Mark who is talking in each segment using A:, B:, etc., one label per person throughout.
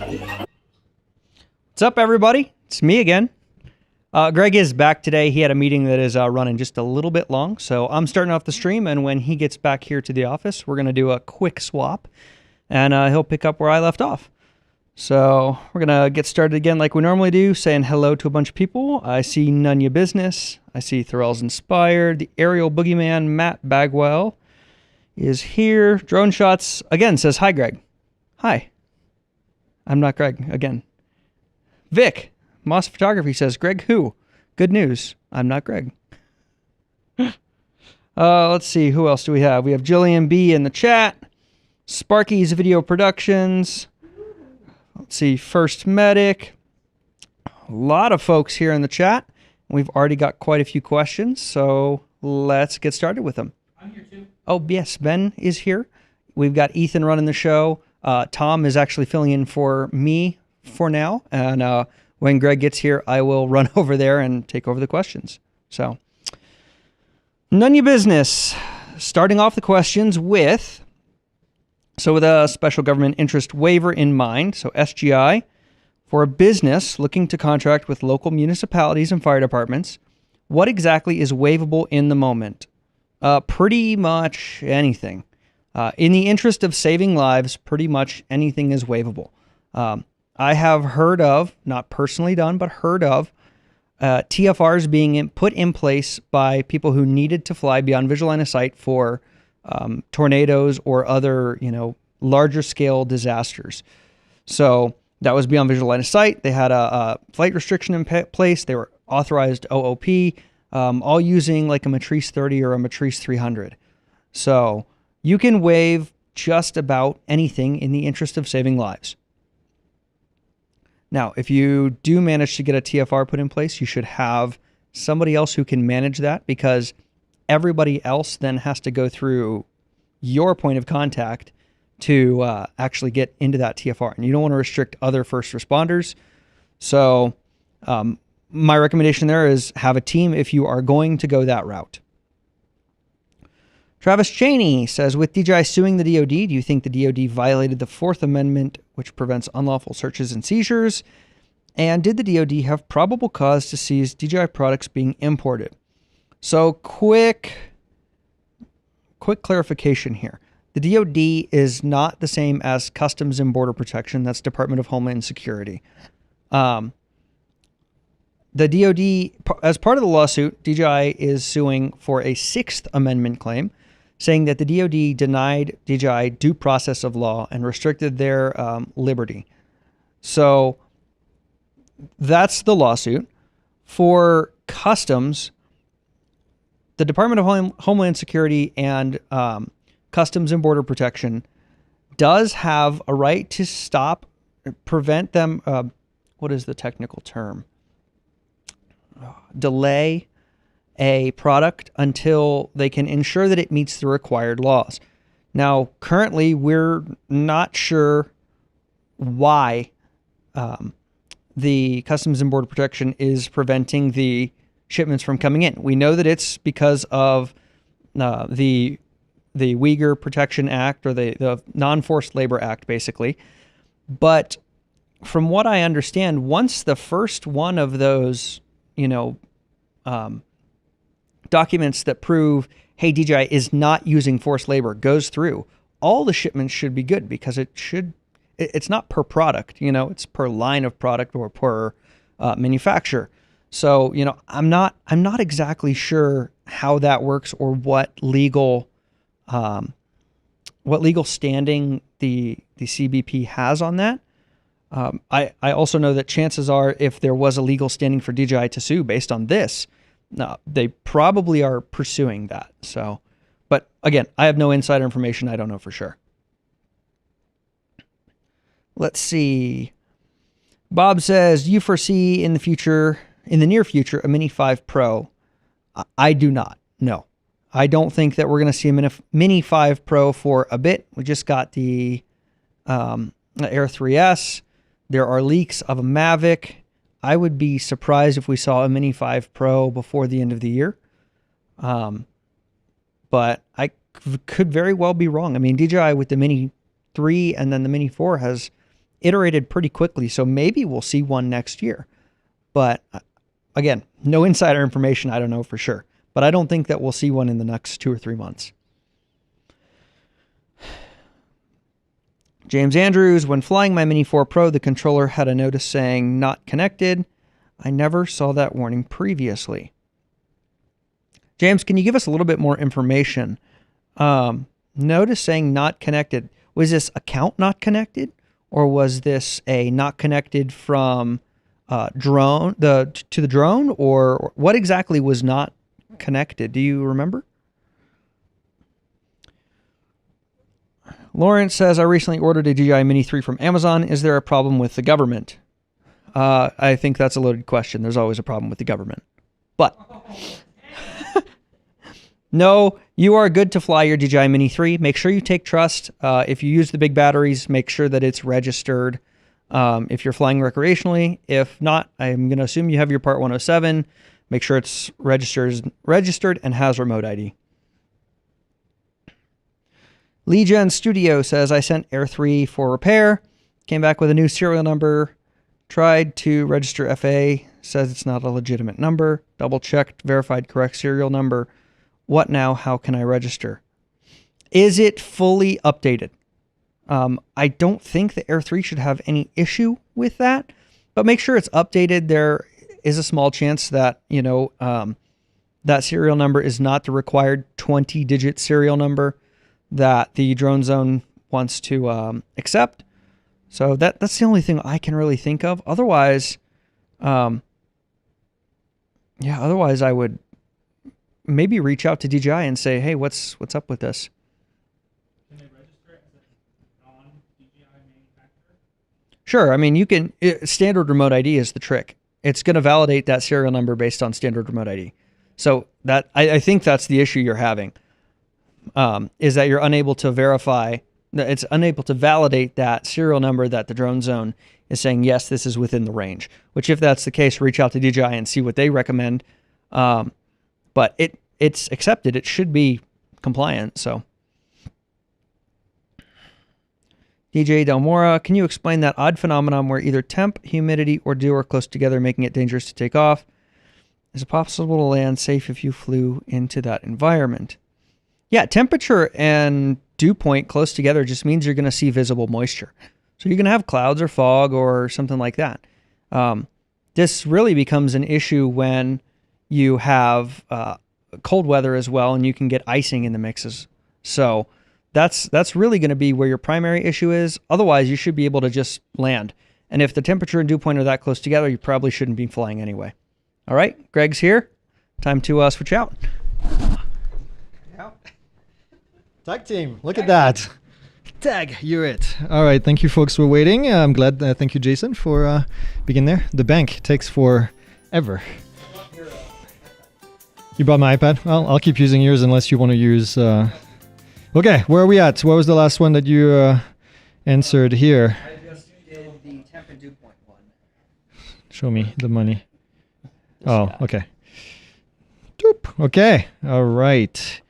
A: What's up, everybody? It's me again. Greg is back today. He had a meeting that is running just a little bit long, so I'm starting off the stream, and when he gets back here to the office, we're going to do a quick swap, and he'll pick up where I left off. So we're going to get started again like we normally do, saying hello to a bunch of people. I see None Your Business. I see Thorell's Inspired. The Aerial Boogeyman, Matt Bagwell, is here. Drone Shots, again, says, hi, Greg. Hi. I'm not Greg, again. Vic, Moss Photography, says, Greg who? Good news. I'm not Greg. Let's see. Who else do we have? We have Jillian B in the chat. Sparky's Video Productions. Let's see. First Medic. A lot of folks here in the chat. We've already got quite a few questions, so let's get started with them.
B: I'm here too.
A: Oh, yes. Ben is here. We've got Ethan running the show. Tom is actually filling in for me for now, and when Greg gets here, I will run over there and take over the questions. So, None Your Business. Starting off the questions with a special government interest waiver in mind, so SGI, for a business looking to contract with local municipalities and fire departments, what exactly is waivable in the moment? Pretty much anything. In the interest of saving lives, pretty much anything is waivable. I have heard of, not personally done, but heard of TFRs being put in place by people who needed to fly beyond visual line of sight for tornadoes or other, larger scale disasters. So that was beyond visual line of sight. They had a flight restriction in place. They were authorized OOP, all using like a Matrice 30 or a Matrice 300. So you can waive just about anything in the interest of saving lives. Now, if you do manage to get a TFR put in place, you should have somebody else who can manage that, because everybody else then has to go through your point of contact to actually get into that TFR. And you don't want to restrict other first responders. So my recommendation there is have a team if you are going to go that route. Travis Cheney says, with DJI suing the DoD, do you think the DoD violated the Fourth Amendment, which prevents unlawful searches and seizures? And did the DoD have probable cause to seize DJI products being imported? So quick clarification here. The DoD is not the same as Customs and Border Protection. That's Department of Homeland Security. The DoD, as part of the lawsuit, DJI is suing for a Sixth Amendment claim, saying that the DoD denied DJI due process of law and restricted their liberty. So that's the lawsuit. For Customs, the Department of Homeland Security and Customs and Border Protection does have a right to prevent them, what is the technical term? Delay a product until they can ensure that it meets the required laws. Now, currently, we're not sure why the Customs and Border Protection is preventing the shipments from coming in. We know that it's because of the Uyghur Protection Act, or the Non-Forced Labor Act, basically. But from what I understand, once the first one of those, documents that prove, hey, DJI is not using forced labor goes through, all the shipments should be good, because it's not per product, it's per line of product or per manufacturer. So, I'm not exactly sure how that works, or what legal standing the CBP has on that. I also know that chances are, if there was a legal standing for DJI to sue based on this, they probably are pursuing that. So, but again, I have no insider information. I don't know for sure. Let's see. Bob says, do you foresee in the near future, a Mini 5 Pro? I do not. No, I don't think that we're going to see a Mini 5 Pro for a bit. We just got the Air 3S. There are leaks of a Mavic. I would be surprised if we saw a Mini 5 Pro before the end of the year. But I could very well be wrong. I mean, DJI with the Mini 3 and then the Mini 4 has iterated pretty quickly, so maybe we'll see one next year. But again, no insider information. I don't know for sure. But I don't think that we'll see one in the next 2 or 3 months. James Andrews, when flying my Mini 4 Pro, the controller had a notice saying not connected. I never saw that warning previously. James, can you give us a little bit more information? Notice saying not connected. Was this account not connected? Or was this a not connected from to the drone? Or what exactly was not connected? Do you remember? Lawrence says, I recently ordered a DJI Mini 3 from Amazon. Is there a problem with the government? I think that's a loaded question. There's always a problem with the government. But no, you are good to fly your DJI Mini 3. Make sure you take trust. If you use the big batteries, make sure that it's registered. If you're flying recreationally, if not, I'm going to assume you have your Part 107. Make sure it's registered and has remote ID. Legion Studio says, I sent Air 3 for repair. Came back with a new serial number. Tried to register FA. Says it's not a legitimate number. Double checked, verified correct serial number. What now? How can I register? Is it fully updated? I don't think the Air 3 should have any issue with that, but make sure it's updated. There is a small chance that, that serial number is not the required 20-digit serial number that the drone zone wants to accept. So that's the only thing I can really think of. Otherwise, otherwise I would maybe reach out to DJI and say, hey, what's up with this?
B: Can they register it as a non-DJI manufacturer?
A: Sure. I mean, you can, standard remote ID is the trick. It's going to validate that serial number based on standard remote ID. So that I think that's the issue you're having, is that you're unable to verify, it's unable to validate that serial number that the drone zone is saying, yes, this is within the range, which if that's the case, reach out to DJI and see what they recommend. But it's accepted. It should be compliant. So DJ Delmora, can you explain that odd phenomenon where either temp, humidity, or dew are close together, making it dangerous to take off? Is it possible to land safe if you flew into that environment? Yeah, temperature and dew point close together just means you're going to see visible moisture. So you're going to have clouds or fog or something like that. This really becomes an issue when you have cold weather as well, and you can get icing in the mixes. So that's really going to be where your primary issue is. Otherwise, you should be able to just land. And if the temperature and dew point are that close together, you probably shouldn't be flying anyway. All right, Greg's here. Time to switch out.
C: Tag team, look at that. Tag, you're it. All right, thank you folks for waiting. I'm glad, thank you Jason for being there. The bank takes forever. You brought my iPad? Well, I'll keep using yours unless you want to use... Okay, where are we at? What was the last one that you answered here?
A: I just did the temp and dew point one.
C: Show me the money. Oh, okay. Doop. Okay, all right.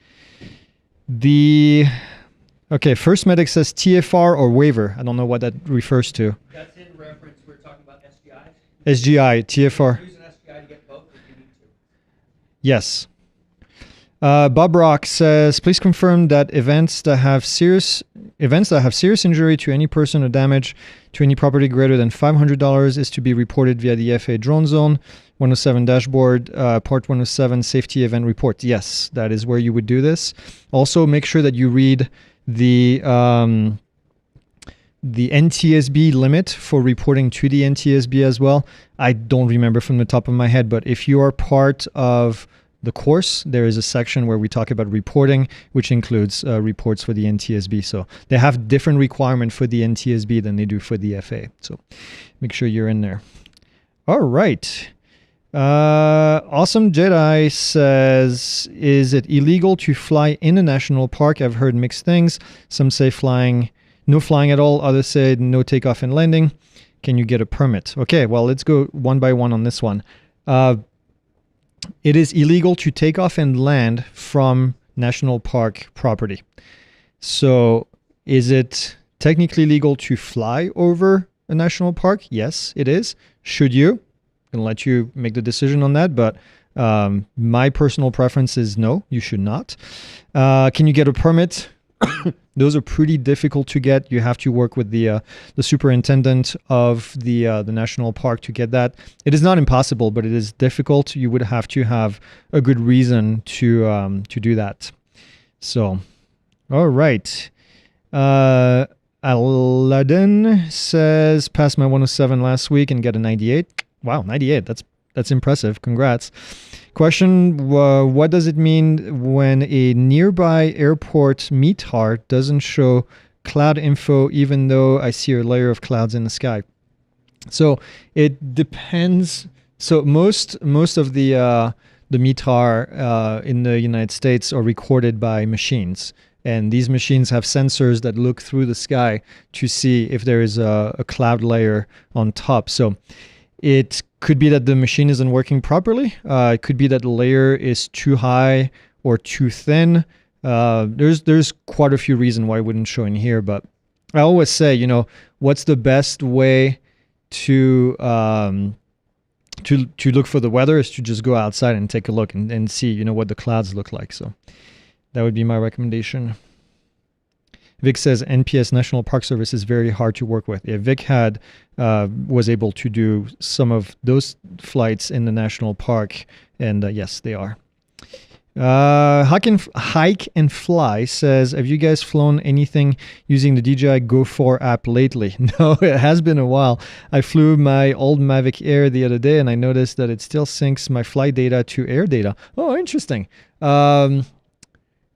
C: Okay, First Medic says TFR or waiver. I don't know what that refers to.
A: That's in reference, we're talking about SGI.
C: SGI, TFR.
A: Use an SGI to get both if you need to.
C: Yes. Bob Rock says, please confirm that events that have serious injury to any person or damage to any property greater than $500 is to be reported via the FAA Drone Zone 107 dashboard, Part 107 safety event report. Yes, that is where you would do this. Also, make sure that you read the NTSB limit for reporting to the NTSB as well. I don't remember from the top of my head, but if you are part of the course, there is a section where we talk about reporting, which includes reports for the NTSB. So they have different requirement for the NTSB than they do for the FAA. So make sure you're in there. All right. Awesome Jedi says, is it illegal to fly in a national park? I've heard mixed things. Some say no flying at all. Others say no takeoff and landing. Can you get a permit? Okay, well, let's go one by one on this one. It is illegal to take off and land from national park property. So is it technically legal to fly over a national park? Yes, it is. Should you? I'm going to let you make the decision on that, but my personal preference is no, you should not. Can you get a permit? Those are pretty difficult to get. You have to work with the superintendent of the national park to get that. It is not impossible, but it is difficult. You would have to have a good reason to do that. So, all right. Aladdin says, passed my 107 last week and get a 98. Wow, 98. That's impressive. Congrats. Question, what does it mean when a nearby airport METAR doesn't show cloud info even though I see a layer of clouds in the sky? So it depends. So most of the METAR in the United States are recorded by machines. And these machines have sensors that look through the sky to see if there is a cloud layer on top. So it could be that the machine isn't working properly. It could be that the layer is too high or too thin. There's quite a few reasons why it wouldn't show in here. But I always say, what's the best way to look for the weather is to just go outside and take a look and see, what the clouds look like. So that would be my recommendation. Vic says NPS National Park Service is very hard to work with. Yeah, Vic was able to do some of those flights in the national park, and yes, they are. Hike and Fly says, have you guys flown anything using the DJI Go 4 app lately? No, it has been a while. I flew my old Mavic Air the other day, and I noticed that it still syncs my flight data to air data. Oh, interesting.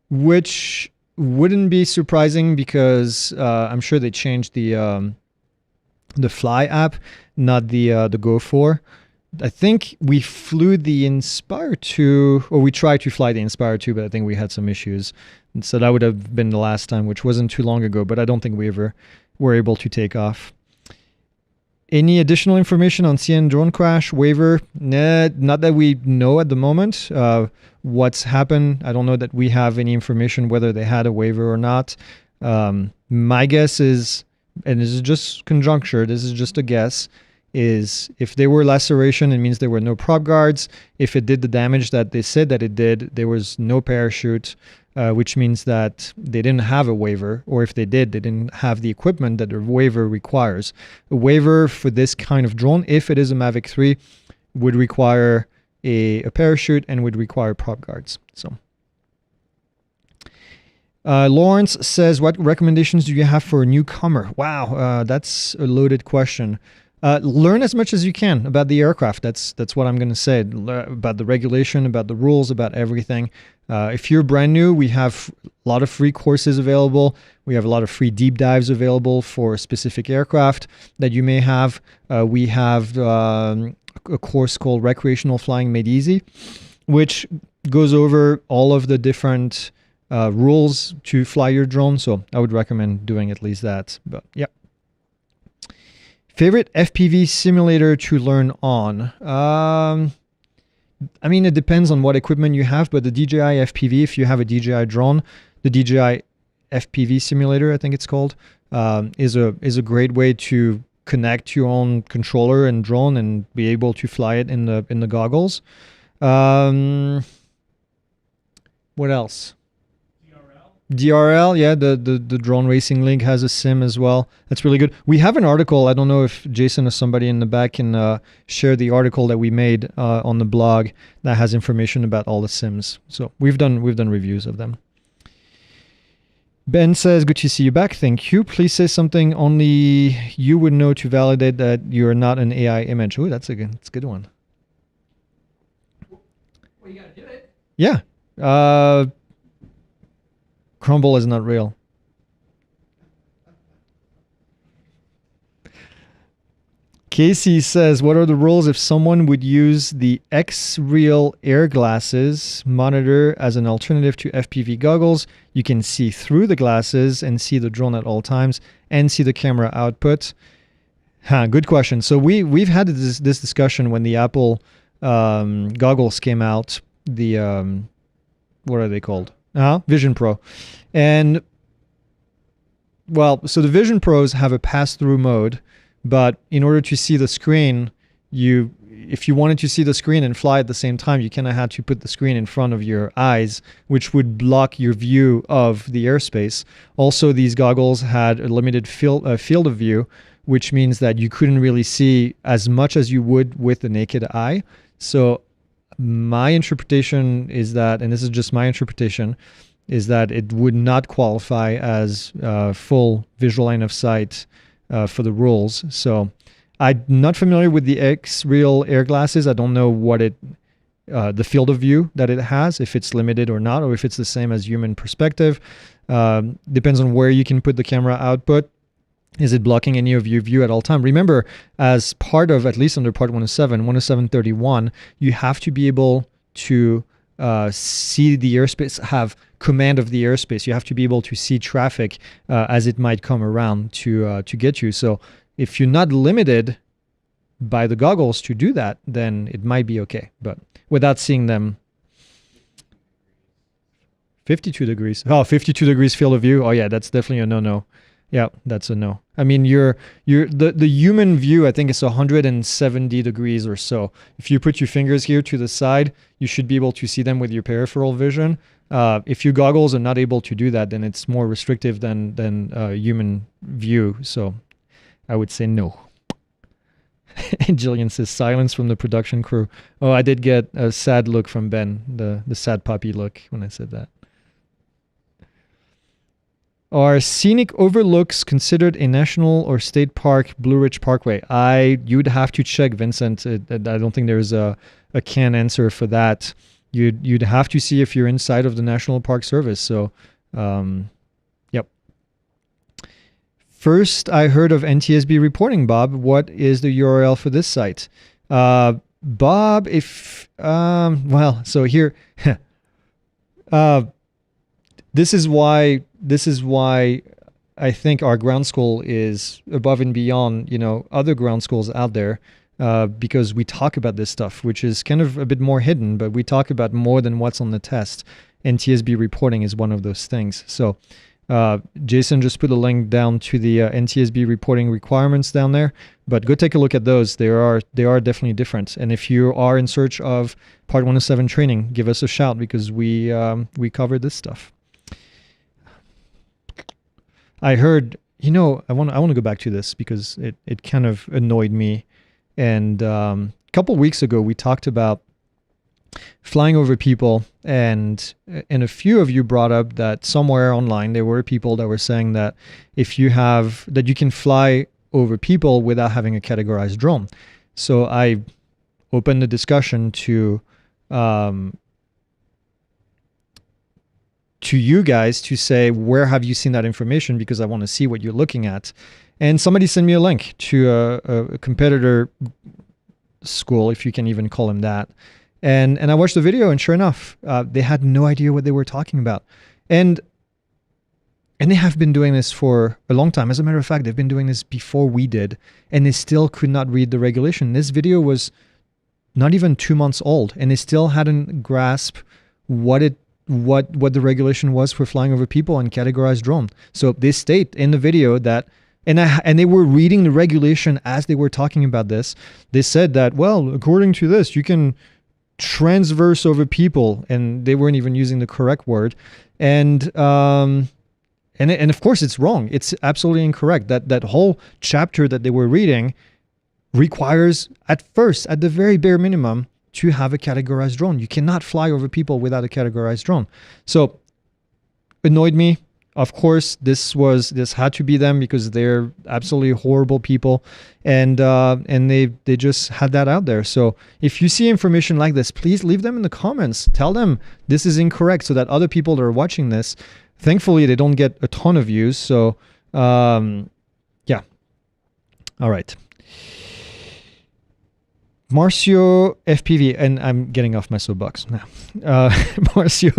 C: Which wouldn't be surprising because I'm sure they changed the Fly app, not the Go 4. I think we flew the Inspire 2, or we tried to fly the Inspire 2, but I think we had some issues. And so that would have been the last time, which wasn't too long ago, but I don't think we ever were able to take off. Any additional information on CN drone crash waiver? Nah, not that we know at the moment. What's happened, I don't know that we have any information whether they had a waiver or not. My guess is, and this is just conjecture, this is just a guess, is if there were laceration, it means there were no prop guards. If it did the damage that they said that it did, there was no parachute, which means that they didn't have a waiver, or if they did, they didn't have the equipment that a waiver requires. A waiver for this kind of drone, if it is a Mavic 3, would require a parachute and would require prop guards. So, Lawrence says, what recommendations do you have for a newcomer? Wow, that's a loaded question. Learn as much as you can about the aircraft. That's what I'm going to say, about the regulation, about the rules, about everything. If you're brand new, we have a lot of free courses available. We have a lot of free deep dives available for specific aircraft that you may have. We have a course called Recreational Flying Made Easy, which goes over all of the different rules to fly your drone. So I would recommend doing at least that. But yeah. Favorite FPV simulator to learn on? I mean, it depends on what equipment you have, but the DJI FPV, if you have a DJI drone, the DJI FPV simulator, I think it's called, is a great way to connect your own controller and drone and be able to fly it in the goggles. What else? DRL, yeah, the Drone Racing League has a sim as well. That's really good. We have an article. I don't know if Jason or somebody in the back can share the article that we made on the blog that has information about all the sims. So we've done reviews of them. Ben says, good to see you back. Thank you. Please say something only you would know to validate that you're not an AI image. Oh, that's a good one.
A: Well, you got to do it.
C: Yeah. Crumble is not real. Casey says, what are the rules if someone would use the X-Real Air glasses monitor as an alternative to FPV goggles? You can see through the glasses and see the drone at all times and see the camera output. Good question. So we've had this discussion when the Apple goggles came out. The what are they called? Vision Pro. And well, so the Vision Pros have a pass-through mode, But in order to see the screen, if you wanted to see the screen and fly at the same time, you kind of had to put the screen in front of your eyes, which would block your view of the airspace. Also, these goggles had a limited field of view, which means that you couldn't really see as much as you would with the naked eye. So my interpretation is that, and this is just my interpretation, is that it would not qualify as full visual line of sight for the rules. So I'm not familiar with the X-Real air glasses. I don't know what the field of view that it has, if it's limited or not, or if it's the same as human perspective. Depends on where you can put the camera output. Is it blocking any of your view at all time? Remember, as part of, at least under part 107.31, you have to be able to see the airspace, have command of the airspace. You have to be able to see traffic as it might come around to get you. So if you're not limited by the goggles to do that, then it might be okay. But without seeing them, 52 degrees. Oh, 52 degrees field of view. Oh yeah, that's definitely a no-no. Yeah, that's a no. I mean, the human view, I think, is 170 degrees or so. If you put your fingers here to the side, you should be able to see them with your peripheral vision. If your goggles are not able to do that, then it's more restrictive than human view. So I would say no. And Jillian says, silence from the production crew. Oh, I did get a sad look from Ben, the sad puppy look when I said that. Are scenic overlooks considered a national or state park, Blue Ridge Parkway? You'd have to check, Vincent. I don't think there's a canned answer for that. You'd have to see if you're inside of the National Park Service. So, yep. First, I heard of NTSB reporting, Bob. What is the URL for this site? Bob, so here, this is why I think our ground school is above and beyond, other ground schools out there, because we talk about this stuff, which is kind of a bit more hidden, but we talk about more than what's on the test. NTSB reporting is one of those things. So Jason just put a link down to the NTSB reporting requirements down there, but go take a look at those. They are definitely different. And if you are in search of Part 107 training, give us a shout, because we cover this stuff. I heard, I want to go back to this because it kind of annoyed me. And a couple weeks ago, we talked about flying over people, and a few of you brought up that somewhere online there were people that were saying that you can fly over people without having a categorized drone. So I opened the discussion to you guys to say, where have you seen that information? Because I want to see what you're looking at. And somebody sent me a link to a competitor school, if you can even call them that. And I watched the video, and sure enough, they had no idea what they were talking about. And they have been doing this for a long time. As a matter of fact, they've been doing this before we did, and they still could not read the regulation. This video was not even 2 months old, and they still hadn't grasped what the regulation was for flying over people and categorized drone. So they state in the video that, and they were reading the regulation as they were talking about this. They said that, well, according to this, you can transverse over people, and they weren't even using the correct word. And of course it's wrong. It's absolutely incorrect. That whole chapter that they were reading requires, at the very bare minimum, to have a categorized drone. You cannot fly over people without a categorized drone. So annoyed me. Of course, this had to be them, because they're absolutely horrible people, and they just had that out there. So if you see information like this, please leave them in the comments. Tell them this is incorrect, so that other people that are watching this, thankfully they don't get a ton of views. So yeah. All right. Marcio FPV, and I'm getting off my soapbox now. Marcio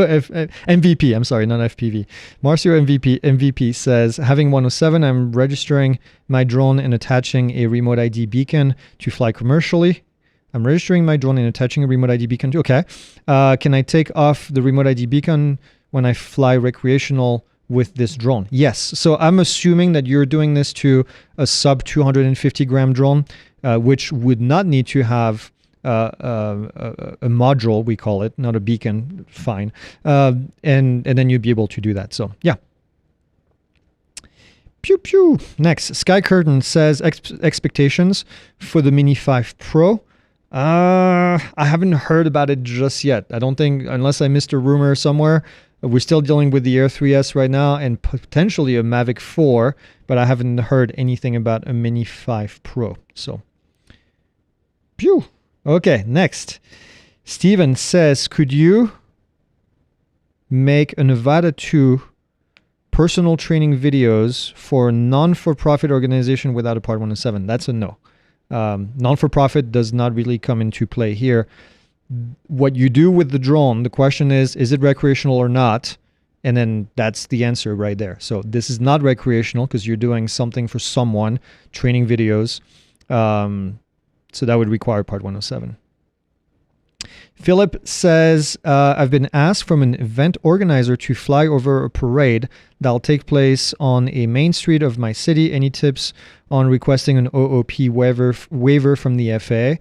C: MVP, I'm sorry, not FPV. Marcio MVP says, having 107, I'm registering my drone and attaching a remote ID beacon to fly commercially. I'm registering my drone and attaching a remote ID beacon. Okay. Can I take off the remote ID beacon when I fly recreational with this drone. Yes. So I'm assuming that you're doing this to a sub 250 gram drone, which would not need to have a module, we call it, not a beacon. Fine. And then you'd be able to do that. So yeah. Pew pew. Next, Sky Curtain says expectations for the Mini 5 Pro. I haven't heard about it just yet. I don't think, unless I missed a rumor somewhere. We're still dealing with the Air 3S right now and potentially a Mavic 4, but I haven't heard anything about a Mini 5 Pro. So, pew. Okay, next. Steven says, could you make a Nevada 2 personal training videos for a non-for-profit organization without a Part 107? That's a no. Non-for-profit does not really come into play here. What you do with the drone, the question is it recreational or not? And then that's the answer right there. So this is not recreational because you're doing something for someone, training videos. So that would require Part 107. Philip says, I've been asked from an event organizer to fly over a parade that'll take place on a main street of my city. Any tips on requesting an OOP waiver from the FAA?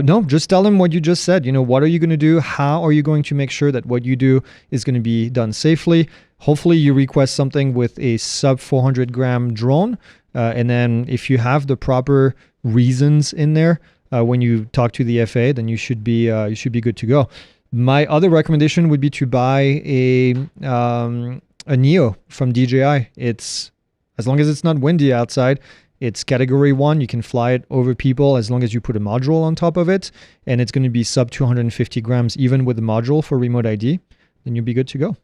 C: No, just tell them what you just said. What are you going to do? How are you going to make sure that what you do is going to be done safely? Hopefully you request something with a sub 400 gram drone. And then if you have the proper reasons in there, when you talk to the FAA, then you should be good to go. My other recommendation would be to buy a Neo from DJI. It's, as long as it's not windy outside, it's category 1. You can fly it over people as long as you put a module on top of it, and it's going to be sub 250 grams even with the module for remote ID. Then you'll be good to go.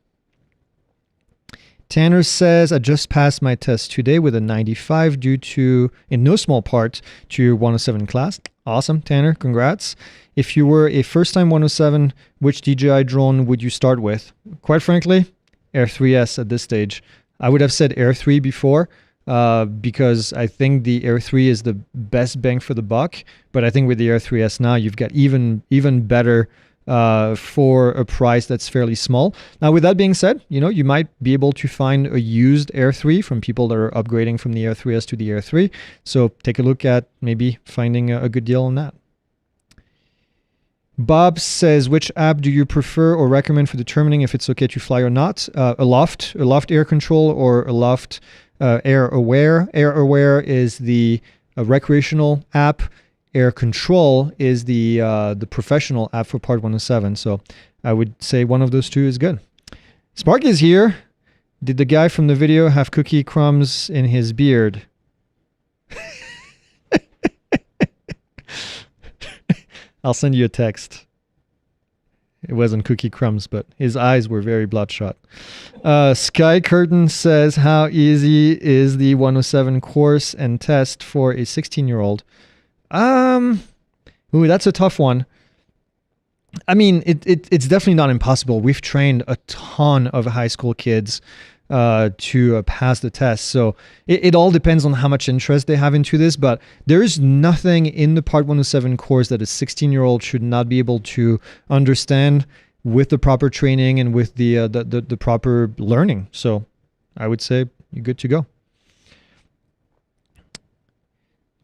C: Tanner says, I just passed my test today with a 95 due to, in no small part, to 107 class. Awesome, Tanner. Congrats. If you were a first-time 107, which DJI drone would you start with? Quite frankly, Air 3S at this stage. I would have said Air 3 before because I think the Air 3 is the best bang for the buck. But I think with the Air 3S now, you've got even better for a price that's fairly small. Now, with that being said, you might be able to find a used Air 3 from people that are upgrading from the Air 3S to the Air 3. So take a look at maybe finding a good deal on that. Bob says, which app do you prefer or recommend for determining if it's okay to fly or not? Aloft Air Control or Aloft Air Aware. Air Aware is the recreational app. Air Control is the professional app for Part 107. So I would say one of those two is good. Spark is here. Did the guy from the video have cookie crumbs in his beard? I'll send you a text. It wasn't cookie crumbs, but his eyes were very bloodshot. Sky Curtain says, how easy is the 107 course and test for a 16-year-old? Ooh, that's a tough one. I mean, it's definitely not impossible. We've trained a ton of high school kids to pass the test. So it all depends on how much interest they have into this, but there is nothing in the Part 107 course that a 16-year-old should not be able to understand with the proper training and with the proper learning. So I would say you're good to go.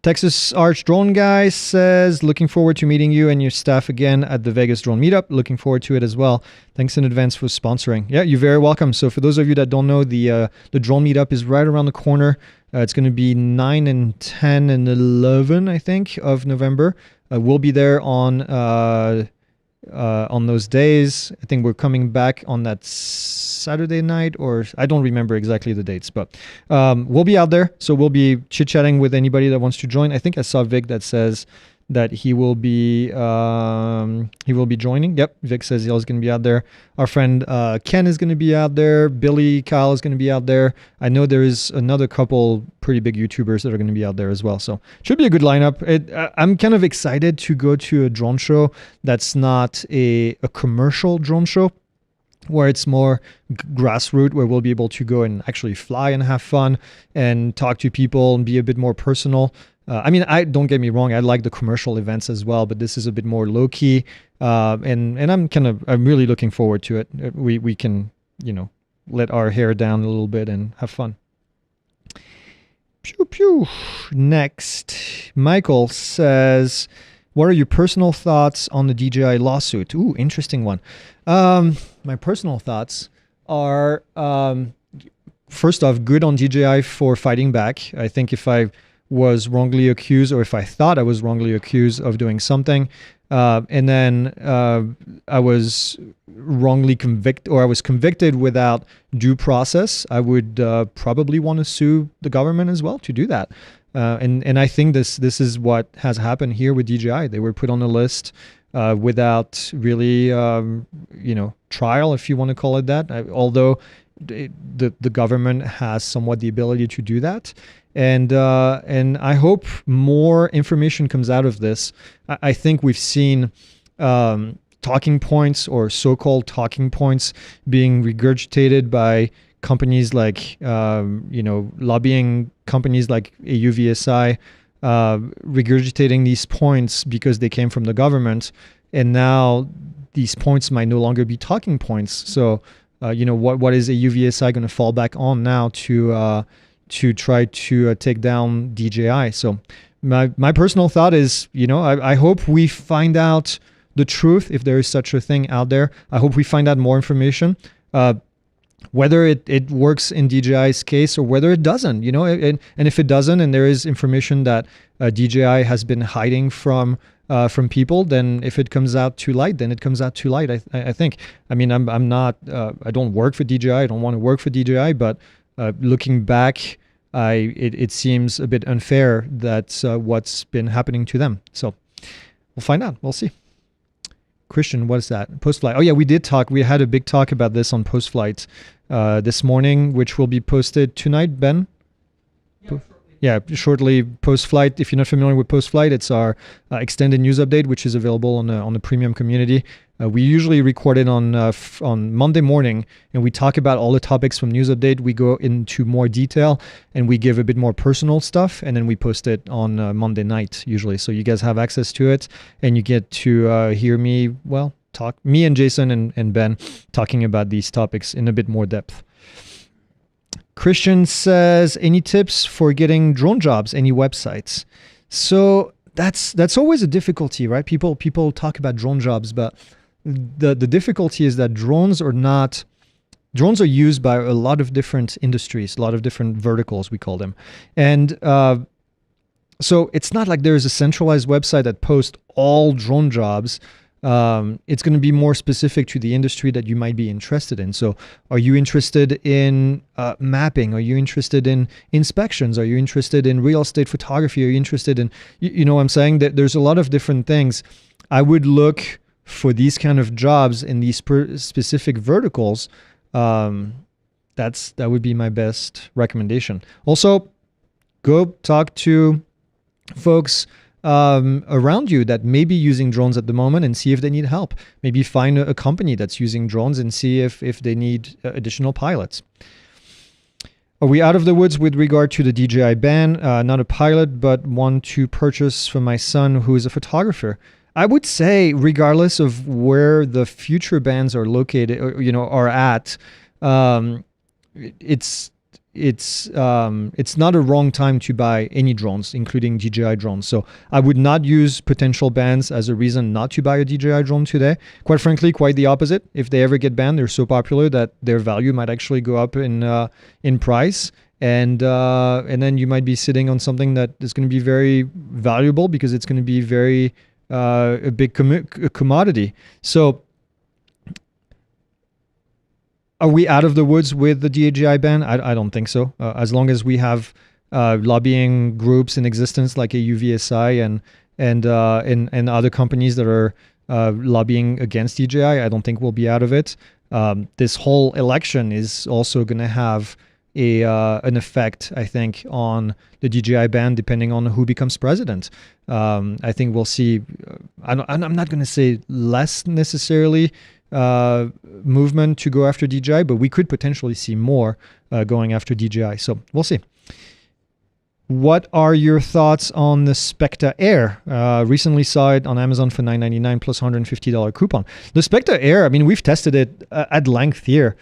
C: Texas Arch Drone Guy says, looking forward to meeting you and your staff again at the Vegas Drone Meetup. Looking forward to it as well. Thanks in advance for sponsoring. Yeah, you're very welcome. So for those of you that don't know, the Drone Meetup is right around the corner. It's going to be 9 and 10 and 11, I think, of November. We'll be there on those days. I think we're coming back on that Saturday night, or I don't remember exactly the dates, but we'll be out there. So we'll be chit-chatting with anybody that wants to join. I think I saw Vic that says that he will be joining. Yep, Vic says he's going to be out there. Our friend Ken is going to be out there. Billy Kyle is going to be out there. I know there is another couple pretty big YouTubers that are going to be out there as well. So should be a good lineup. I'm kind of excited to go to a drone show that's not a commercial drone show, where it's more grassroots, where we'll be able to go and actually fly and have fun and talk to people and be a bit more personal. I mean, don't get me wrong, I like the commercial events as well, but this is a bit more low key, and I'm really looking forward to it. We can, let our hair down a little bit and have fun. Pew pew. Next, Michael says, what are your personal thoughts on the DJI lawsuit? Ooh, interesting one. My personal thoughts are, first off, good on DJI for fighting back. I think if I was wrongly accused, or if I thought I was wrongly accused of doing something, and then I was wrongly convicted, or I was convicted without due process, I would probably want to sue the government as well to do that. And I think this is what has happened here with DJI. They were put on a list without really, trial, if you want to call it that. Although the government has somewhat the ability to do that. And I hope more information comes out of this. I think we've seen talking points, or so-called talking points, being regurgitated by companies like, lobbying companies like AUVSI, regurgitating these points because they came from the government. And now these points might no longer be talking points. So, what is AUVSI going to fall back on now to try to take down DJI? So my personal thought is, I hope we find out the truth, if there is such a thing out there. I hope we find out more information, whether it works in DJI's case or whether it doesn't, and if it doesn't, and there is information that DJI has been hiding from people, then if it comes out too light, then it comes out too light. I think. I mean, I'm not. I don't work for DJI. I don't want to work for DJI. But looking back, it seems a bit unfair that's what's been happening to them. So we'll find out. We'll see. Christian, what is that? Post-flight. Oh yeah, we did talk. We had a big talk about this on post-flight this morning, which will be posted tonight, Ben? Yeah, shortly post-flight. If you're not familiar with post-flight, it's our extended news update, which is available on the premium community. We usually record it on Monday morning, and we talk about all the topics from news update. We go into more detail, and we give a bit more personal stuff, and then we post it on Monday night usually. So you guys have access to it, and you get to hear me, me and Jason and Ben talking about these topics in a bit more depth. Christian says, any tips for getting drone jobs, any websites? So that's always a difficulty, right? People talk about drone jobs, but the difficulty is that drones are used by a lot of different industries, a lot of different verticals, we call them. And so it's not like there's a centralized website that posts all drone jobs. It's going to be more specific to the industry that you might be interested in. So are you interested in mapping? Are you interested in inspections? Are you interested in real estate photography? Are you interested in, you know what I'm saying? That there's a lot of different things. I would look for these kind of jobs in these specific verticals. That would be my best recommendation. Also, go talk to folks around you that may be using drones at the moment and see if they need help. Maybe find a company that's using drones and see if they need additional pilots. Are we out of the woods with regard to the DJI ban? Not a pilot, but one to purchase for my son who is a photographer. I would say, regardless of where the future bans are located, or, are at, it's not a wrong time to buy any drones, including DJI drones. So I would not use potential bans as a reason not to buy a DJI drone today. Quite frankly, quite the opposite. If they ever get banned, they're so popular that their value might actually go up in price. And then you might be sitting on something that is going to be very valuable because it's going to be very a big commodity. So are we out of the woods with the DJI ban? I don't think so. As long as we have lobbying groups in existence like AUVSI and other companies that are lobbying against DJI, I don't think we'll be out of it. This whole election is also going to have an effect, I think, on the DJI ban, depending on who becomes president. I think we'll see, I'm not going to say less necessarily movement to go after DJI, but we could potentially see more going after DJI. So we'll see. What are your thoughts on the Specta Air? Recently saw it on Amazon for $9.99 plus $150 coupon. The Specta Air, I mean, we've tested it at length here.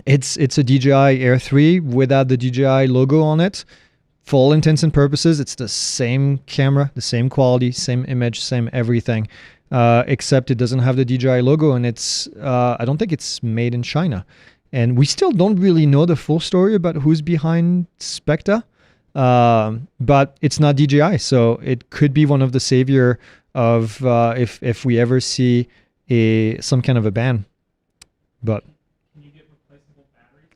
C: It's a DJI Air 3 without the DJI logo on it. For all intents and purposes, it's the same camera, the same quality, same image, same everything, except it doesn't have the DJI logo, and it's I don't think it's made in China. And we still don't really know the full story about who's behind Specta, but it's not DJI, so it could be one of the savior of if we ever see some kind of a ban. But
B: Can you get replaceable batteries?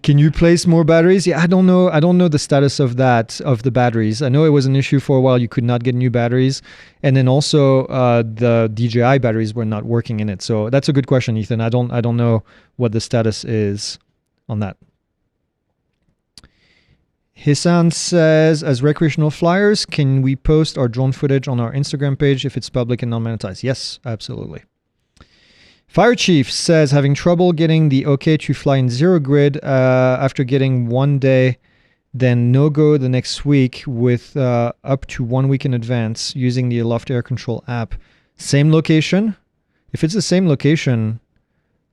C: can you place more batteries? Yeah, I don't know. I don't know the status of that, of the batteries. I know it was an issue for a while. You could not get new batteries. And then also the DJI batteries were not working in it. So that's a good question, Ethan. I don't know what the status is on that. Hisan says, as recreational flyers, can we post our drone footage on our Instagram page if it's public and non-monetized? Yes, absolutely. Fire Chief says, having trouble getting the okay to fly in zero grid after getting 1 day, then no go the next week with up to 1 week in advance using the Aloft Air Control app. Same location? If it's the same location,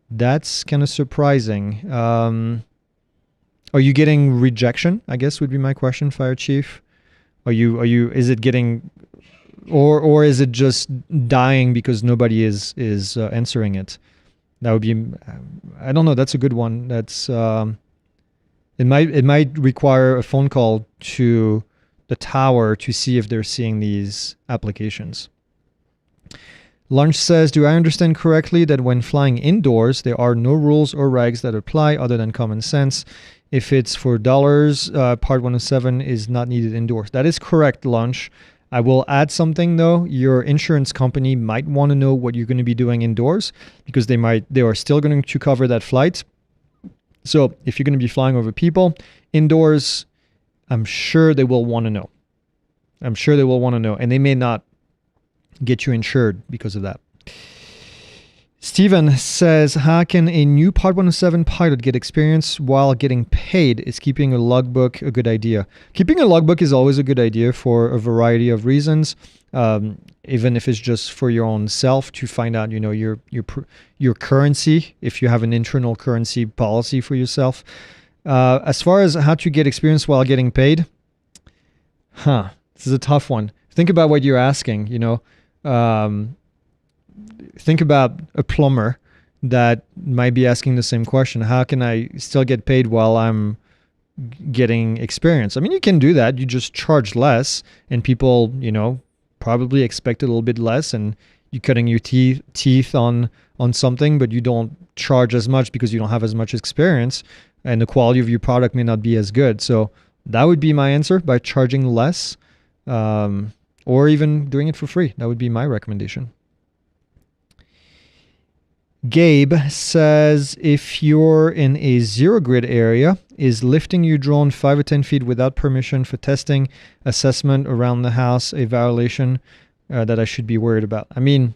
C: that's kind of surprising. Are you getting rejection? I guess would be my question, Fire Chief. Is it getting, or is it just dying because nobody is answering it? That would be, I don't know. That's a good one. That's it might require a phone call to the tower to see if they're seeing these applications. Lunch says, do I understand correctly that when flying indoors, there are no rules or regs that apply other than common sense? If it's for dollars, Part 107 is not needed indoors. That is correct, Lunch. I will add something though. Your insurance company might want to know what you're going to be doing indoors because they are still going to cover that flight. So if you're going to be flying over people indoors, I'm sure they will want to know. And they may not get you insured because of that. Steven says, how can a new Part 107 pilot get experience while getting paid? Is keeping a logbook a good idea? Keeping a logbook is always a good idea for a variety of reasons, even if it's just for your own self to find out, your currency, if you have an internal currency policy for yourself. As far as how to get experience while getting paid, this is a tough one. Think about what you're asking, think about a plumber that might be asking the same question. How can I still get paid while I'm getting experience? I mean, you can do that. You just charge less and people, probably expect a little bit less, and you're cutting your teeth on something, but you don't charge as much because you don't have as much experience and the quality of your product may not be as good. So that would be my answer, by charging less, or even doing it for free. That would be my recommendation. Gabe says, if you're in a zero grid area, is lifting your drone 5 or 10 feet without permission for testing, assessment around the house a violation that I should be worried about? I mean,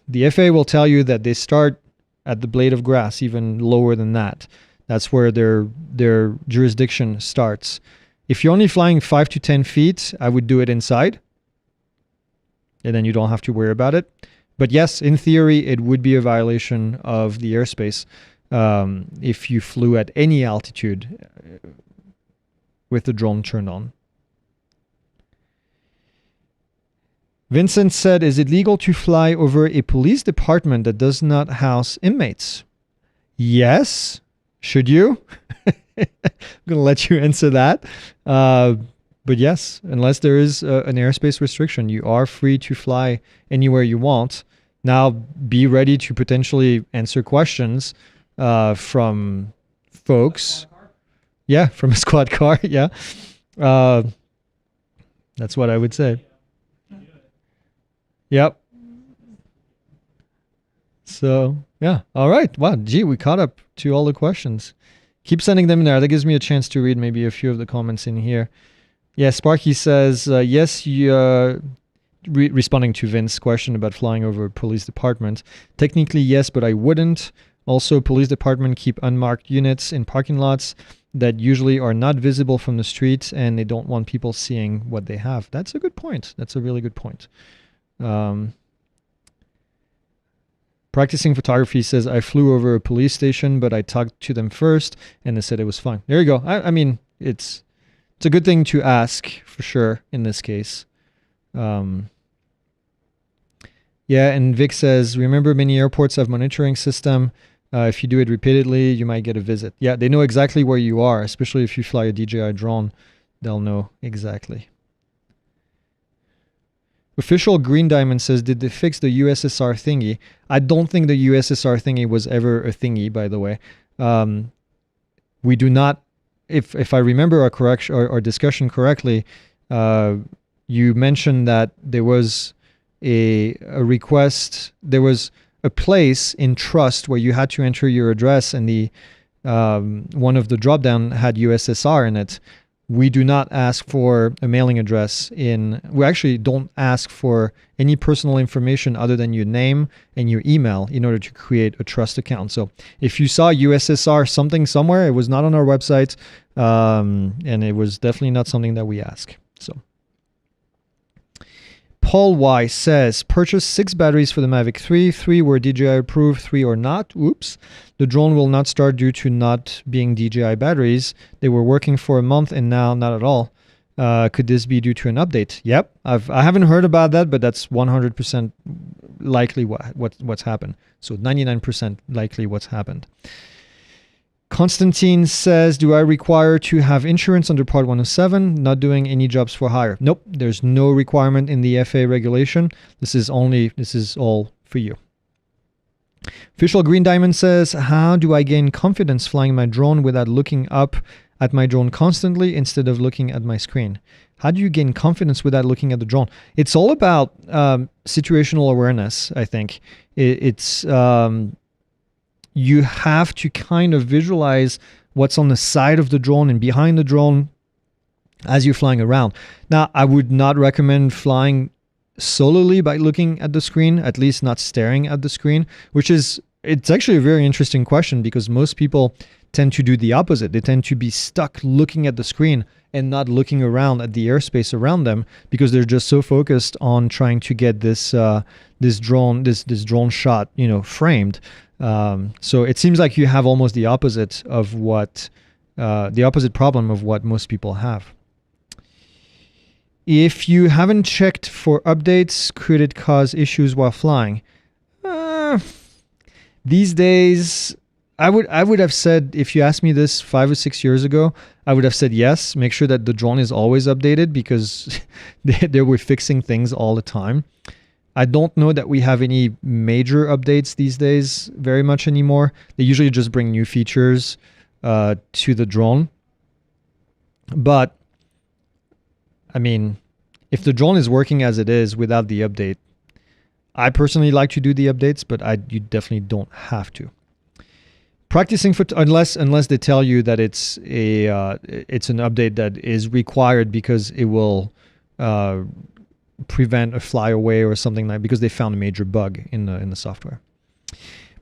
C: the FAA will tell you that they start at the blade of grass, even lower than that. That's where their jurisdiction starts. If you're only flying 5 to 10 feet, I would do it inside, and then you don't have to worry about it. But yes, in theory, it would be a violation of the airspace if you flew at any altitude with the drone turned on. Vincent said, is it legal to fly over a police department that does not house inmates? Yes. Should you? I'm going to let you answer that. But yes, unless there is an airspace restriction, you are free to fly anywhere you want. Now, be ready to potentially answer questions from folks. Yeah, from a squad car. Yeah. That's what I would say. Yep. So, yeah. All right. Wow. Gee, we caught up to all the questions. Keep sending them in there. That gives me a chance to read maybe a few of the comments in here. Yeah, Sparky says, yes, responding to Vince's question about flying over a police department. Technically, yes, but I wouldn't. Also, police department keep unmarked units in parking lots that usually are not visible from the street, and they don't want people seeing what they have. That's a good point. That's a really good point. Practicing photography says, I flew over a police station, but I talked to them first and they said it was fine. There you go. I mean, it's a good thing to ask for sure in this case. Yeah, and Vic says, remember many airports have monitoring system. If you do it repeatedly, you might get a visit. Yeah, they know exactly where you are, especially if you fly a DJI drone. They'll know exactly. Official Green Diamond says, did they fix the USSR thingy? I don't think the USSR thingy was ever a thingy, by the way. We do not, if I remember our discussion correctly, you mentioned that there was a request, there was a place in Trust where you had to enter your address, and the one of the drop-down had USSR in it. We do not ask for a mailing address we actually don't ask for any personal information other than your name and your email in order to create a Trust account. So if you saw USSR something somewhere, it was not on our website, and it was definitely not something that we ask. So Paul Y says, purchase 6 batteries for the Mavic 3. 3 were DJI approved, 3 or not. Oops. The drone will not start due to not being DJI batteries. They were working for a month and now not at all. Could this be due to an update? Yep. I haven't heard about that, but that's 100% likely what's happened. So 99% likely what's happened. Constantine says, do I require to have insurance under Part 107? Not doing any jobs for hire. Nope, there's no requirement in the FAA regulation. This is all for you. Official Green Diamond says, how do I gain confidence flying my drone without looking up at my drone constantly instead of looking at my screen? How do you gain confidence without looking at the drone? It's all about situational awareness, I think. You have to kind of visualize what's on the side of the drone and behind the drone as you're flying around. Now, I would not recommend flying solely by looking at the screen, at least not staring at the screen, it's actually a very interesting question because most people tend to do the opposite. They tend to be stuck looking at the screen and not looking around at the airspace around them because they're just so focused on trying to get this drone shot, framed. So it seems like you have almost the opposite problem of what most people have. If you haven't checked for updates, could it cause issues while flying? These days, I would have said, if you asked me this 5 or 6 years ago, I would have said yes. Make sure that the drone is always updated because they were fixing things all the time. I don't know that we have any major updates these days very much anymore. They usually just bring new features to the drone. But, I mean, if the drone is working as it is without the update, I personally like to do the updates, but you definitely don't have to. Practicing unless they tell you that it's an update that is required because it will prevent a flyaway or something like, because they found a major bug in the software.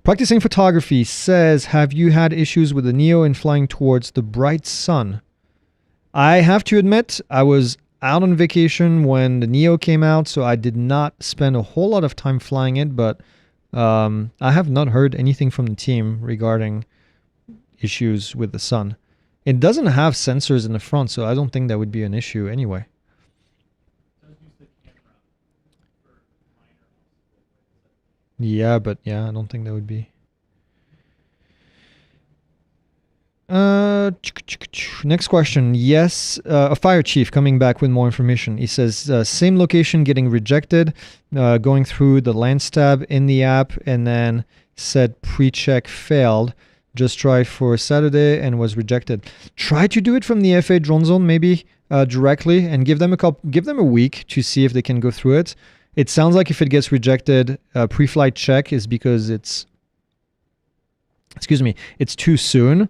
C: Practicing photography says, have you had issues with the Neo in flying towards the bright sun? I have to admit, I was out on vacation when the Neo came out, so I did not spend a whole lot of time flying it, but I have not heard anything from the team regarding issues with the sun. It doesn't have sensors in the front, so I don't think that would be an issue anyway. Yeah, but I don't think that would be. Next question. Yes, a fire chief coming back with more information. He says, same location getting rejected, going through the Lens tab in the app, and then said pre-check failed. Just tried for Saturday and was rejected. Try to do it from the FAA drone zone maybe directly, and give them a week to see if they can go through it. It sounds like if it gets rejected, pre-flight check is because it's too soon.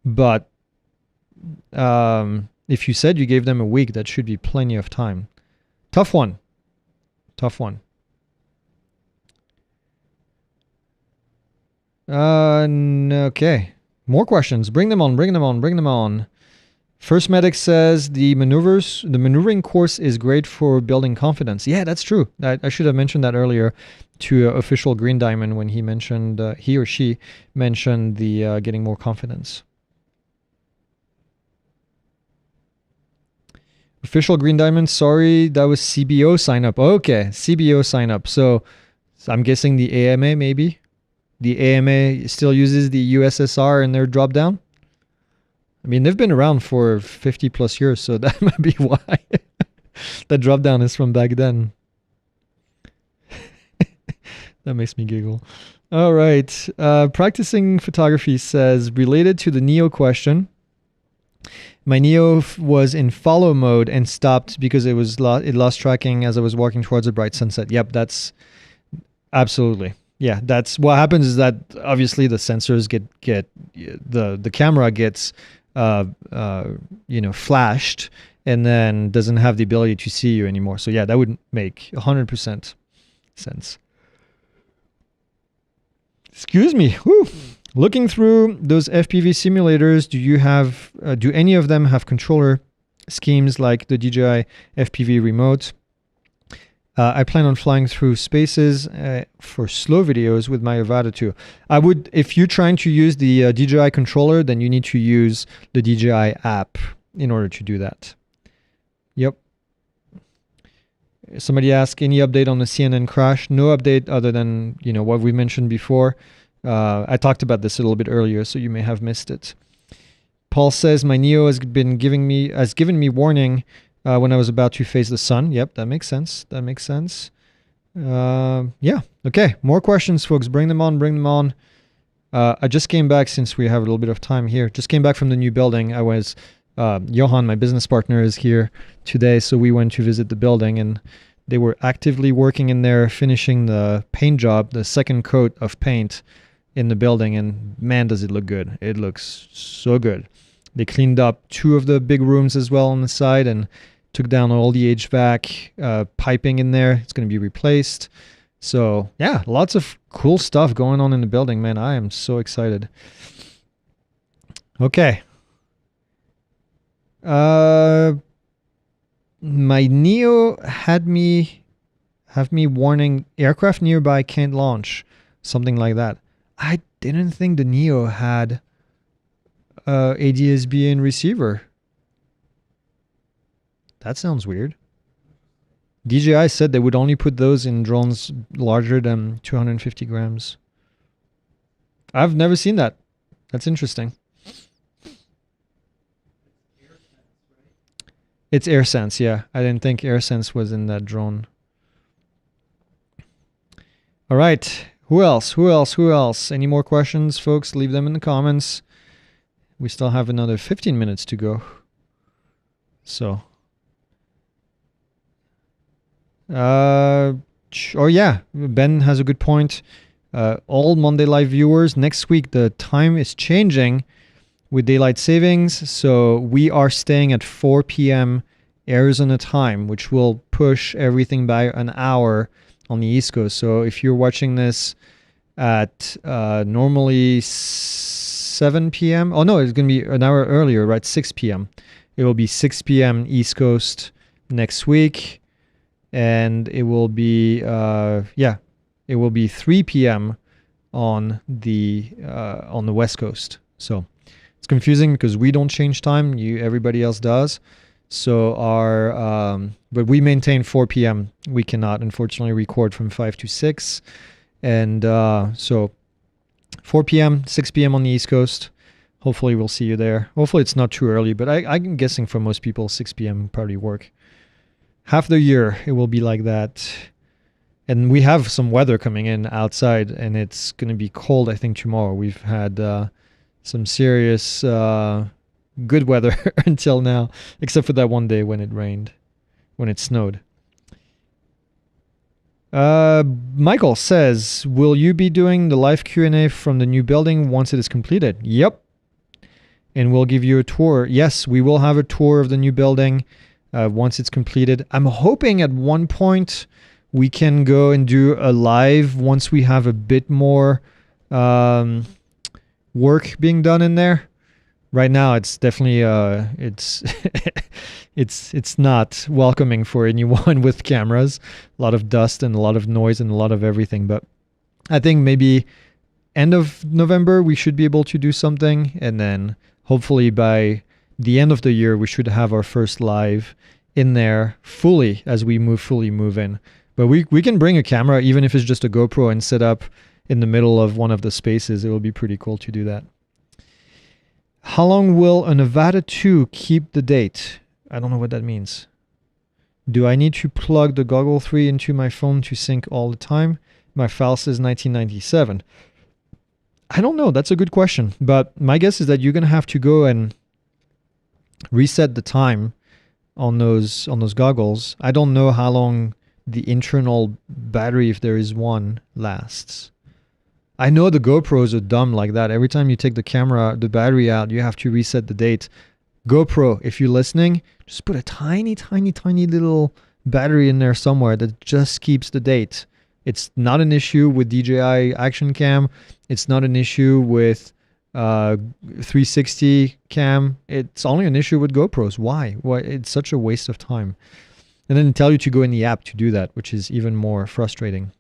C: But if you said you gave them a week, that should be plenty of time. Tough one. Okay. More questions. Bring them on. First Medic says the maneuvering course is great for building confidence. Yeah, that's true. I should have mentioned that earlier to official Green Diamond when he mentioned, he or she mentioned the getting more confidence. Official Green Diamond, sorry, that was CBO sign up. Okay, CBO sign up. So I'm guessing the AMA maybe. The AMA still uses the USSR in their drop down. I mean, they've been around for 50 plus years, so that might be why that drop down is from back then. That makes me giggle. All right. Practicing photography says, related to the Neo question, my Neo was in follow mode and stopped because it lost tracking as I was walking towards a bright sunset. Yep, that's absolutely. Yeah, that's what happens is that obviously the sensors get the camera gets flashed and then doesn't have the ability to see you anymore. So yeah, that would make 100% sense. Excuse me. Whew. Looking through those FPV simulators, do any of them have controller schemes like the DJI FPV remote? I plan on flying through spaces for slow videos with my Avata 2. I would, if you're trying to use the DJI controller, then you need to use the DJI app in order to do that. Yep. Somebody asked, any update on the CNN crash? No update other than what we mentioned before. I talked about this a little bit earlier, so you may have missed it. Paul says my Neo has given me warning when I was about to face the sun. Yep, that makes sense. Yeah. Okay. More questions, folks. Bring them on. I just came back, since we have a little bit of time here. Just came back from the new building. I was Johan, my business partner, is here today, so we went to visit the building, and they were actively working in there, finishing the paint job, the second coat of paint in the building, and man, does it look good. It looks so good. They cleaned up 2 of the big rooms as well on the side and took down all the HVAC piping in there. It's going to be replaced. So yeah, lots of cool stuff going on in the building, man. I am so excited. Okay. My Neo have me warning aircraft nearby can't launch, something like that. I didn't think the Neo had ADS-B and receiver. That sounds weird. DJI said they would only put those in drones larger than 250 grams. I've never seen that. That's interesting. It's AirSense, yeah. I didn't think AirSense was in that drone. All right. Who else? Any more questions, folks? Leave them in the comments. We still have another 15 minutes to go. So. Yeah. Ben has a good point. All Monday Live viewers, next week the time is changing with daylight savings, so we are staying at 4 p.m. Arizona time, which will push everything by an hour on the East Coast. So if you're watching this at normally 7 p.m. Oh no, it's going to be an hour earlier, right? 6 p.m. It will be 6 p.m. East Coast next week, and it will be it will be 3 p.m. on the West Coast. So it's confusing because we don't change time. Everybody else does. So but we maintain 4 p.m. We cannot, unfortunately, record from 5 to 6. And so 4 p.m., 6 p.m. on the East Coast. Hopefully we'll see you there. Hopefully it's not too early, but I'm guessing for most people, 6 p.m. probably work. Half the year it will be like that. And we have some weather coming in outside, and it's going to be cold, I think, tomorrow. We've had some serious good weather until now, except for that one day when it rained, when it snowed. Michael says, will you be doing the live Q&A from the new building once it is completed? Yep. And we'll give you a tour. Yes, we will have a tour of the new building once it's completed. I'm hoping at one point we can go and do a live once we have a bit more work being done in there. right now it's definitely it's it's not welcoming for anyone with cameras. A lot of dust and a lot of noise and a lot of everything. But I think maybe end of November we should be able to do something, and then hopefully by the end of the year we should have our first live in there fully as we fully move in. But we can bring a camera, even if it's just a GoPro, and set up in the middle of one of the spaces. It will be pretty cool to do that. How long will a Nevada 2 keep the date? I don't know what that means. Do I need to plug the Goggle 3 into my phone to sync all the time? My file says 1997. I don't know. That's a good question. But my guess is that you're going to have to go and reset the time on those goggles. I don't know how long the internal battery, if there is one, lasts. I know the GoPros are dumb like that. Every time you take the battery out, you have to reset the date. GoPro, if you're listening, just put a tiny, tiny, tiny little battery in there somewhere that just keeps the date. It's not an issue with DJI Action Cam. It's not an issue with 360 cam. It's only an issue with GoPros. Why? It's such a waste of time. And then tell you to go in the app to do that, which is even more frustrating.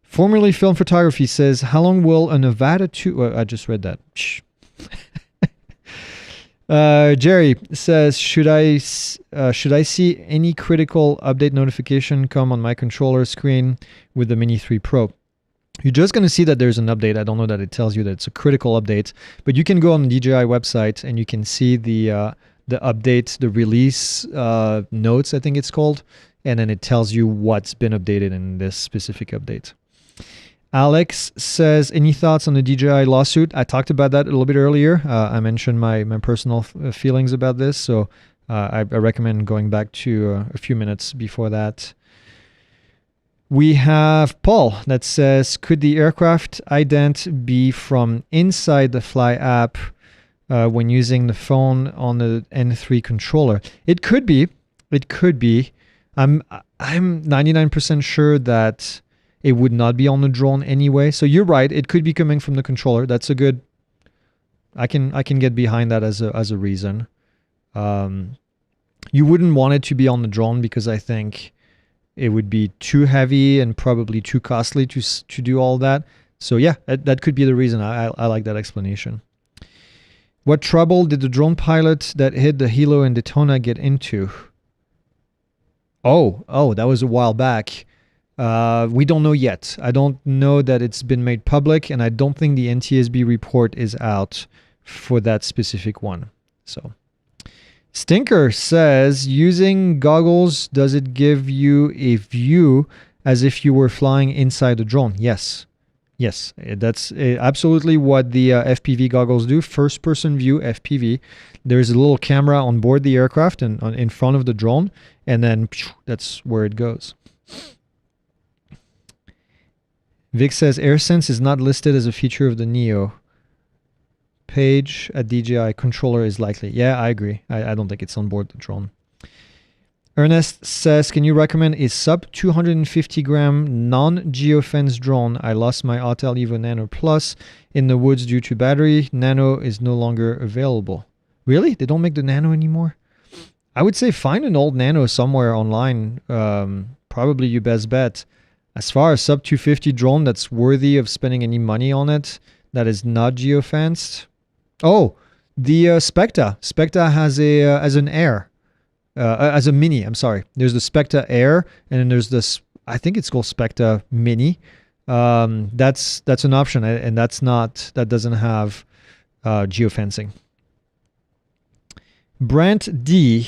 C: Formerly Film Photography says, how long will a Nevada 2... I just read that. Jerry says, should I see any critical update notification come on my controller screen with the Mini 3 Pro? You're just going to see that there's an update. I don't know that it tells you that it's a critical update, but you can go on the DJI website and you can see the update, the release notes, I think it's called, and then it tells you what's been updated in this specific update. Alex says, any thoughts on the DJI lawsuit? I talked about that a little bit earlier. I mentioned my personal feelings about this, so I recommend going back to a few minutes before that. We have Paul that says, could the aircraft ident be from inside the Fly app when using the phone on the N3 controller? It could be. It could be. I'm 99% sure that it would not be on the drone anyway. So you're right. It could be coming from the controller. That's a good... I can get behind that as a reason. You wouldn't want it to be on the drone because I think it would be too heavy and probably too costly to do all that. So yeah, that could be the reason. I like that explanation. What trouble did the drone pilot that hit the Hilo in Daytona get into? Oh, that was a while back. We don't know yet. I don't know that it's been made public, and I don't think the NTSB report is out for that specific one. So, Stinker says, using goggles, does it give you a view as if you were flying inside the drone? Yes. Yes, that's absolutely what the FPV goggles do. First-person view FPV. There's a little camera on board the aircraft and in front of the drone, and then that's where it goes. Vic says, AirSense is not listed as a feature of the Neo. Page at DJI controller is likely. Yeah, I agree. I don't think it's on board the drone. Ernest says, can you recommend a sub 250 gram non-geofenced drone? I lost my Autel Evo Nano Plus in the woods due to battery. Nano is no longer available. Really? They don't make the Nano anymore? I would say find an old Nano somewhere online. Probably your best bet. As far as sub 250 drone that's worthy of spending any money on it, that is not geofenced. Oh, the Specta. Specta has an Air. As a Mini, I'm sorry. There's the Specta Air, and then there's this, I think it's called Specta Mini. That's an option, and that doesn't have geofencing. Brent D.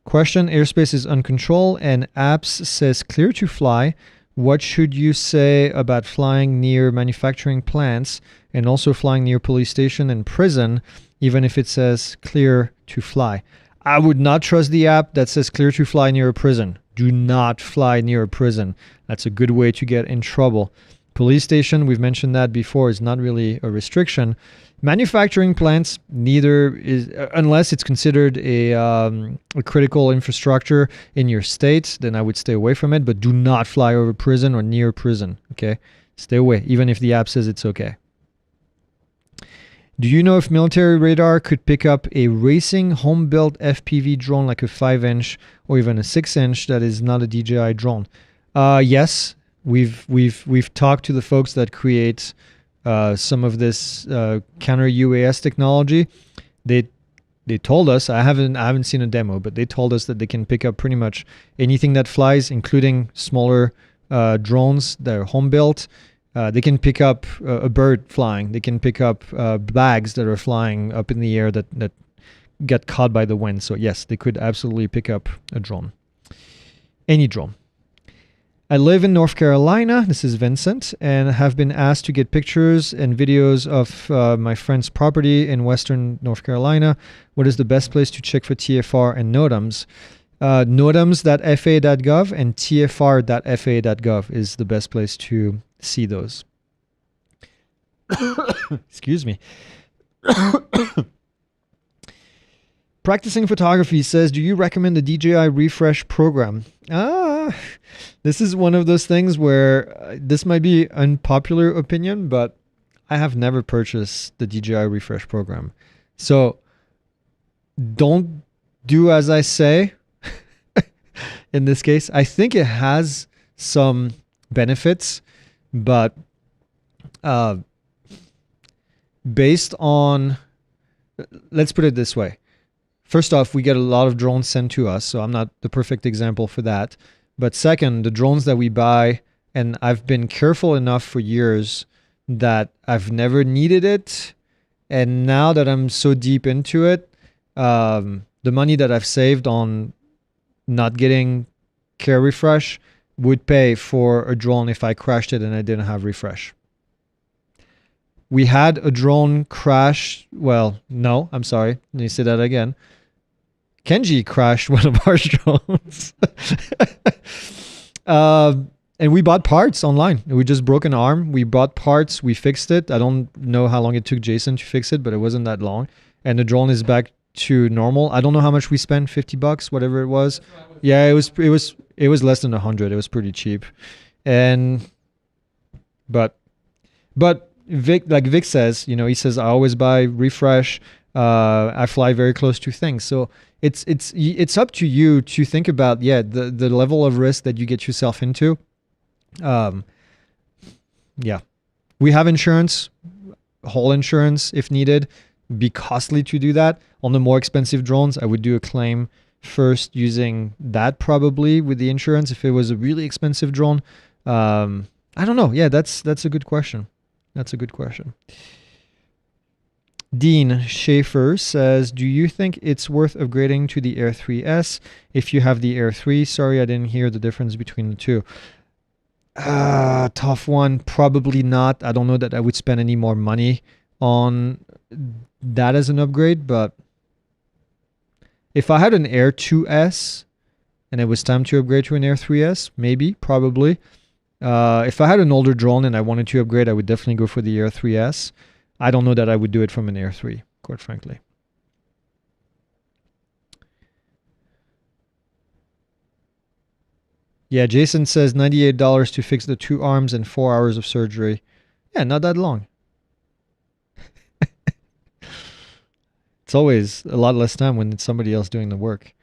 C: Question, airspace is uncontrolled and apps says clear to fly. What should you say about flying near manufacturing plants and also flying near police station and prison, even if it says clear to fly? I would not trust the app that says clear to fly near a prison. Do not fly near a prison. That's a good way to get in trouble. Police station, we've mentioned that before, is not really a restriction. Manufacturing plants, neither is, unless it's considered a critical infrastructure in your state, then I would stay away from it, but do not fly over prison or near prison, okay? Stay away, even if the app says it's okay. Do you know if military radar could pick up a racing home-built FPV drone like a 5-inch or even a 6-inch that is not a DJI drone? Yes, we've talked to the folks that create some of this counter UAS technology. They told us, I haven't seen a demo, but they told us that they can pick up pretty much anything that flies, including smaller drones that are home built. They can pick up a bird flying. They can pick up bags that are flying up in the air that get caught by the wind. So yes, they could absolutely pick up a drone. Any drone. I live in North Carolina. This is Vincent, and have been asked to get pictures and videos of my friend's property in Western North Carolina. What is the best place to check for TFR and NOTAMs? NOTAMs.faa.gov and TFR.faa.gov is the best place to see those. Excuse me. Practicing Photography says, do you recommend the DJI refresh program? This is one of those things where this might be unpopular opinion, but I have never purchased the DJI refresh program. So don't do as I say. In this case, I think it has some benefits, but based on, let's put it this way. First off, we get a lot of drones sent to us, so I'm not the perfect example for that. But second, the drones that we buy, and I've been careful enough for years that I've never needed it. And now that I'm so deep into it, the money that I've saved on not getting care refresh would pay for a drone if I crashed it and I didn't have refresh. We had a drone crash. Well, no, I'm sorry. Let me say that again. Kenji crashed one of our drones. And we bought parts online. We just broke an arm. We bought parts. We fixed it. I don't know how long it took Jason to fix it, but it wasn't that long. And the drone is back to normal. I don't know how much we spent, $50, whatever it was. Yeah, it was less than 100. It was pretty cheap. But Vic, like Vic says, he says, I always buy refresh. I fly very close to things. So it's up to you to think about, the level of risk that you get yourself into. We have insurance, whole insurance if needed. Be costly to do that. On the more expensive drones, I would do a claim first using that probably with the insurance. If it was a really expensive drone, I don't know. Yeah, that's a good question. That's a good question. Dean Schaefer says, do you think it's worth upgrading to the Air 3S if you have the Air 3? Sorry, I didn't hear the difference between the two. Tough one. Probably not. I don't know that I would spend any more money on that as an upgrade, but if I had an Air 2S and it was time to upgrade to an Air 3S, maybe, probably. If I had an older drone and I wanted to upgrade, I would definitely go for the Air 3S. I don't know that I would do it from an Air 3, quite frankly. Yeah, Jason says $98 to fix the 2 arms and 4 hours of surgery. Yeah, not that long. It's always a lot less time when it's somebody else doing the work.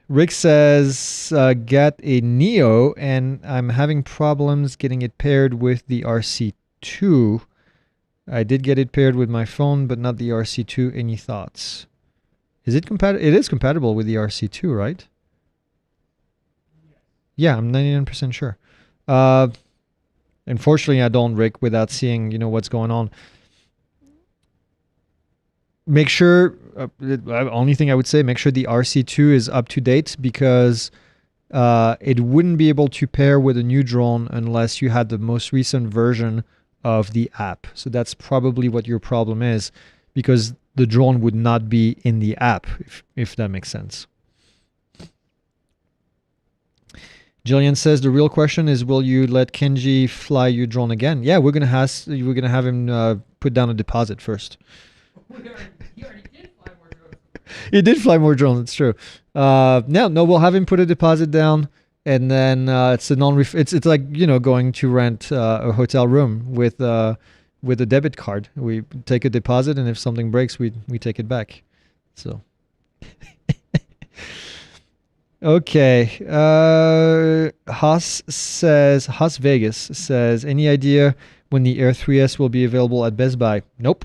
C: Rick says, get a Neo, and I'm having problems getting it paired with the RC2. I did get it paired with my phone, but not the RC2. Any thoughts? Is it compatible? It is compatible with the RC2, right? Yeah, I'm 99% sure. Unfortunately, I don't, Rick, without seeing, what's going on. Make sure, only thing I would say, make sure the RC2 is up to date, because it wouldn't be able to pair with a new drone unless you had the most recent version of the app. So that's probably what your problem is, because the drone would not be in the app, if that makes sense. Jillian says, the real question is, will you let Kenji fly your drone again? Yeah, we're gonna have him put down a deposit first.
B: He already did fly more drones.
C: He did fly more drones. It's true. No, we'll have him put a deposit down, and then it's a it's like going to rent a hotel room with with a debit card. We take a deposit, and if something breaks, we take it back. So. Okay. Haas Vegas says, any idea when the Air 3S will be available at Best Buy? Nope.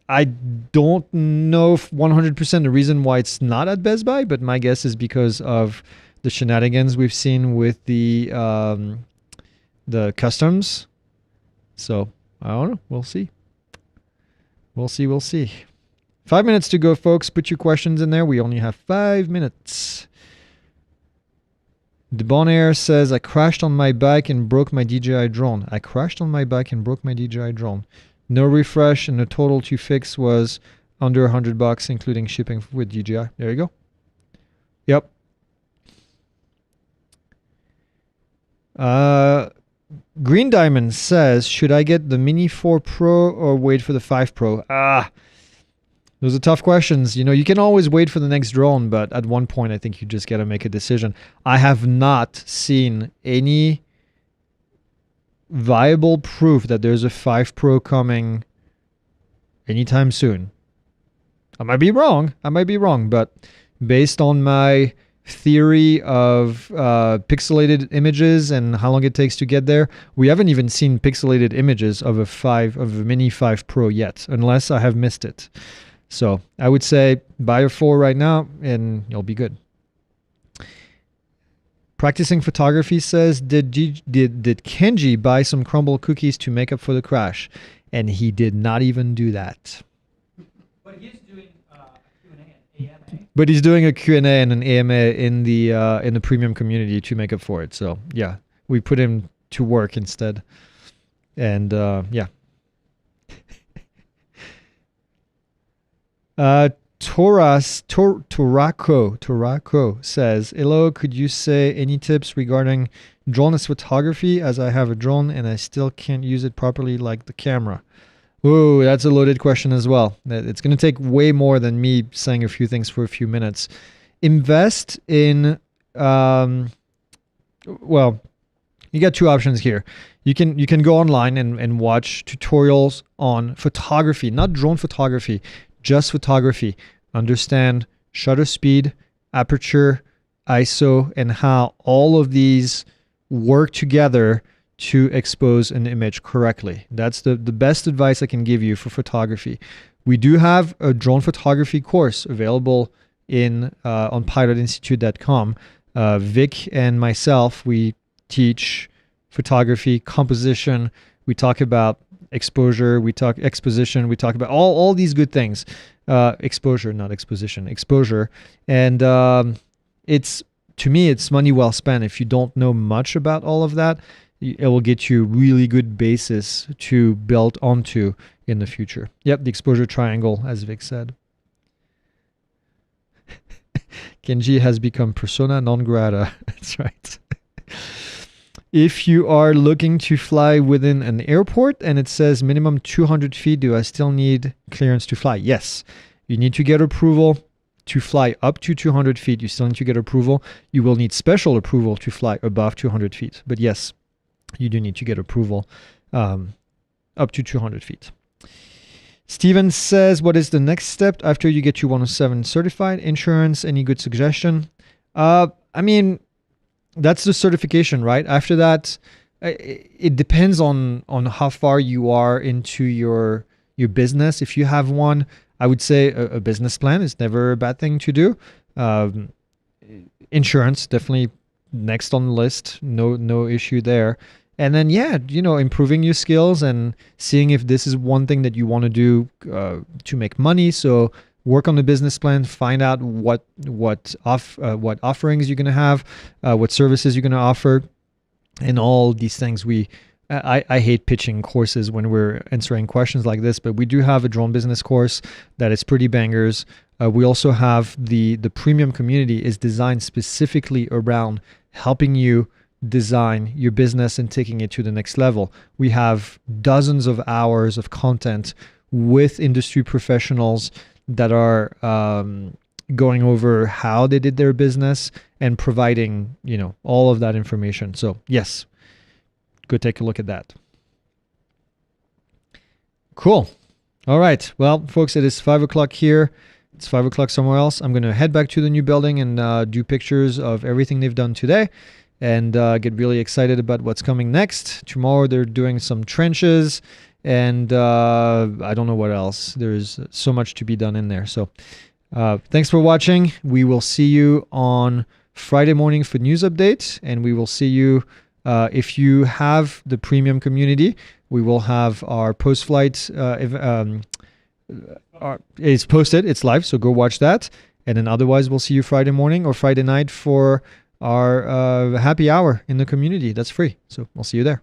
C: I don't know if 100% the reason why it's not at Best Buy, but my guess is because of the shenanigans we've seen with the customs. So I don't know. We'll see. We'll see. 5 minutes to go, folks. Put your questions in there. We only have 5 minutes. Debonair says, I crashed on my bike and broke my DJI drone. No refresh, and the total to fix was under $100, including shipping with DJI. There you go. Yep. Green Diamond says, should I get the Mini 4 Pro or wait for the 5 Pro? Those are tough questions. You can always wait for the next drone, but at one point, I think you just got to make a decision. I have not seen any viable proof that there's a 5 Pro coming anytime soon. I might be wrong, but based on my theory of pixelated images and how long it takes to get there, we haven't even seen pixelated images of a Mini 5 Pro yet, unless I have missed it. So I would say buy a 4 right now and you'll be good. Practicing Photography says, did Kenji buy some crumble cookies to make up for the crash? And he did not even do that.
B: But he's doing a Q&A and AMA.
C: But he's doing a Q&A and an AMA in the premium community to make up for it. So yeah, we put him to work instead. And yeah. Torako says, hello, could you say any tips regarding drone-less photography, as I have a drone and I still can't use it properly like the camera? Oh, that's a loaded question as well. It's going to take way more than me saying a few things for a few minutes. Invest in, well, you got two options here. You can go online and watch tutorials on photography, not drone photography, just photography. Understand shutter speed, aperture, ISO, and how all of these work together to expose an image correctly. That's the best advice I can give you for photography. We do have a drone photography course available on pilotinstitute.com. Vic and myself, we teach photography, composition. We talk about exposure, we talk exposition, we talk about all these good things. Exposure, not exposition, exposure. And to me, it's money well spent. If you don't know much about all of that, it will get you really good basis to build onto in the future. Yep, the exposure triangle, as Vic said. Kenji has become persona non grata. That's right. If you are looking to fly within an airport and it says minimum 200 feet, do I still need clearance to fly? Yes. You need to get approval to fly up to 200 feet. You still need to get approval. You will need special approval to fly above 200 feet. But yes, you do need to get approval up to 200 feet. Steven says, what is the next step after you get your 107 certified? Insurance, any good suggestion? I mean, that's the certification, right? After that, it depends on how far you are into your business. If you have one, I would say a business plan is never a bad thing to do. Insurance, definitely next on the list. No issue there. And then, yeah, improving your skills and seeing if this is one thing that you want to do to make money. So work on the business plan, find out what offerings you're going to have, what services you're going to offer, and all these things. I hate pitching courses when we're answering questions like this, but we do have a drone business course that is pretty bangers. We also have the premium community is designed specifically around helping you design your business and taking it to the next level. We have dozens of hours of content with industry professionals that are going over how they did their business and providing, all of that information. So yes, go take a look at that. Cool. All right. Well, folks, it is 5 o'clock here. It's 5 o'clock somewhere else. I'm going to head back to the new building and do pictures of everything they've done today and get really excited about what's coming next. Tomorrow, they're doing some trenches and I don't know what else. There's so much to be done in there. So thanks for watching. We will see you on Friday morning for news updates, and we will see you if you have the premium community. We will have our post-flight it's posted, it's live, so go watch that. And then otherwise, we'll see you Friday morning or Friday night for our happy hour in the community. That's free. So we'll see you there.